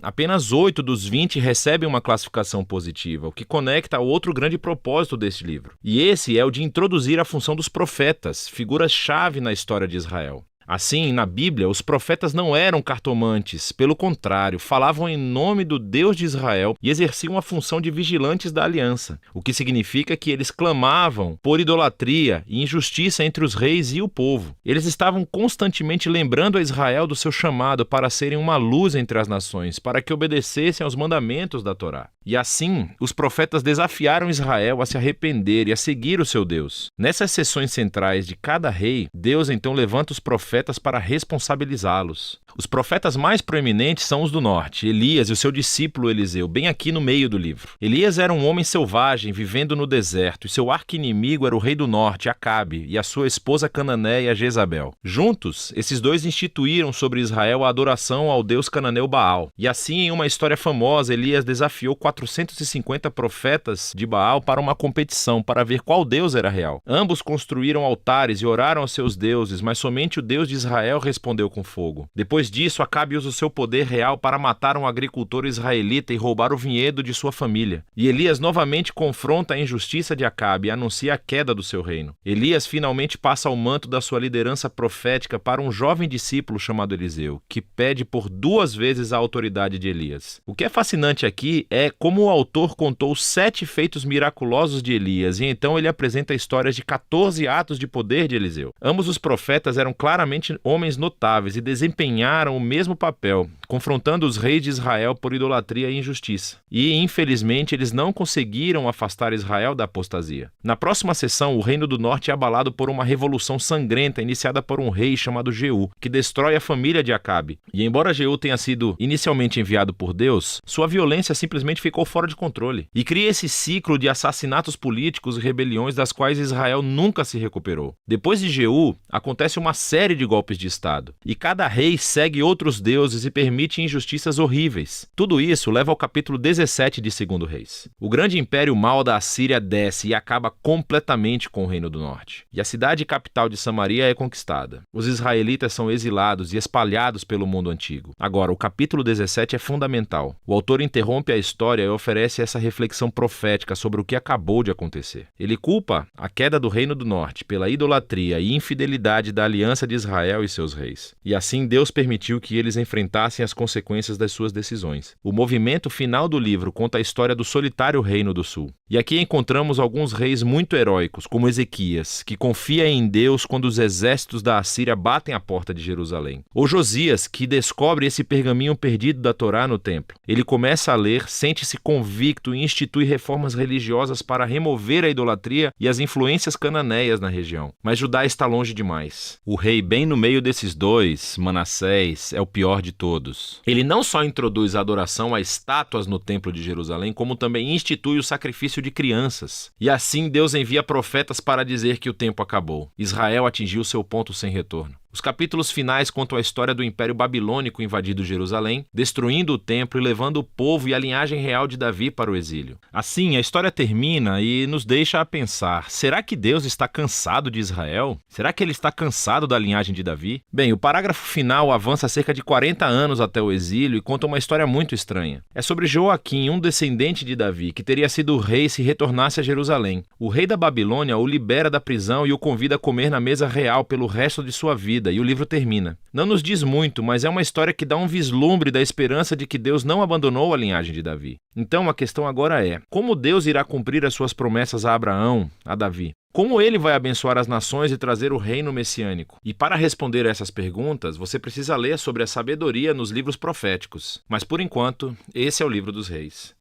apenas 8 dos 20 recebem uma classificação positiva, o que conecta ao outro grande propósito deste livro. E esse é o de introduzir a função dos profetas, figuras-chave na história de Israel. Assim, na Bíblia, os profetas não eram cartomantes, pelo contrário, falavam em nome do Deus de Israel e exerciam a função de vigilantes da aliança, o que significa que eles clamavam por idolatria e injustiça entre os reis e o povo. Eles estavam constantemente lembrando a Israel do seu chamado para serem uma luz entre as nações, para que obedecessem aos mandamentos da Torá. E assim, os profetas desafiaram Israel a se arrepender e a seguir o seu Deus. Nessas sessões centrais de cada rei, Deus então levanta os profetas para responsabilizá-los. Os profetas mais proeminentes são os do norte, Elias e o seu discípulo Eliseu, bem aqui no meio do livro. Elias era um homem selvagem vivendo no deserto e seu arqui-inimigo era o rei do norte, Acabe, e a sua esposa cananeia Jezabel. Juntos, esses dois instituíram sobre Israel a adoração ao deus cananeu Baal. E assim, em uma história famosa, Elias desafiou 450 profetas de Baal para uma competição para ver qual deus era real. Ambos construíram altares e oraram aos seus deuses, mas somente o Deus de Israel respondeu com fogo. Depois disso, Acabe usa o seu poder real para matar um agricultor israelita e roubar o vinhedo de sua família. E Elias novamente confronta a injustiça de Acabe e anuncia a queda do seu reino. Elias finalmente passa o manto da sua liderança profética para um jovem discípulo chamado Eliseu, que pede por 2 vezes a autoridade de Elias. O que é fascinante aqui é como o autor contou 7 feitos miraculosos de Elias, e então ele apresenta histórias de 14 atos de poder de Eliseu. Ambos os profetas eram claramente homens notáveis e desempenharam o mesmo papel, confrontando os reis de Israel por idolatria e injustiça. E, infelizmente, eles não conseguiram afastar Israel da apostasia. Na próxima sessão, o reino do norte é abalado por uma revolução sangrenta iniciada por um rei chamado Jeú, que destrói a família de Acabe. E embora Jeú tenha sido inicialmente enviado por Deus, sua violência simplesmente ficou fora de controle. E cria esse ciclo de assassinatos políticos e rebeliões das quais Israel nunca se recuperou. Depois de Jeú, acontece uma série de golpes de Estado. E cada rei segue outros deuses e permite injustiças horríveis. Tudo isso leva ao capítulo 17 de 2 Reis. O grande império mau da Assíria desce e acaba completamente com o reino do norte. E a cidade capital de Samaria é conquistada. Os israelitas são exilados e espalhados pelo mundo antigo. Agora, o capítulo 17 é fundamental. O autor interrompe a história e oferece essa reflexão profética sobre o que acabou de acontecer. Ele culpa a queda do reino do norte pela idolatria e infidelidade da aliança de Israel e seus reis. E assim Deus permitiu que eles enfrentassem as consequências das suas decisões. O movimento final do livro conta a história do solitário reino do sul. E aqui encontramos alguns reis muito heróicos, como Ezequias, que confia em Deus quando os exércitos da Assíria batem a porta de Jerusalém. Ou Josias, que descobre esse pergaminho perdido da Torá no templo. Ele começa a ler, sente-se convicto e institui reformas religiosas para remover a idolatria e as influências cananeias na região. Mas Judá está longe demais. O rei bem no meio desses dois, Manassés, é o pior de todos. Ele não só introduz a adoração a estátuas no templo de Jerusalém, como também institui o sacrifício de crianças. E assim Deus envia profetas para dizer que o tempo acabou. Israel atingiu seu ponto sem retorno. Os capítulos finais contam a história do Império Babilônico invadindo Jerusalém, destruindo o templo e levando o povo e a linhagem real de Davi para o exílio. Assim, a história termina e nos deixa a pensar: será que Deus está cansado de Israel? Será que ele está cansado da linhagem de Davi? Bem, o parágrafo final avança cerca de 40 anos até o exílio e conta uma história muito estranha. É sobre Joaquim, um descendente de Davi, que teria sido rei se retornasse a Jerusalém. O rei da Babilônia o libera da prisão e o convida a comer na mesa real pelo resto de sua vida. E o livro termina. Não nos diz muito, mas é uma história que dá um vislumbre da esperança de que Deus não abandonou a linhagem de Davi. Então a questão agora é: como Deus irá cumprir as suas promessas a Abraão, a Davi? Como ele vai abençoar as nações e trazer o reino messiânico? E para responder a essas perguntas, você precisa ler sobre a sabedoria nos livros proféticos. Mas por enquanto, esse é o livro dos reis.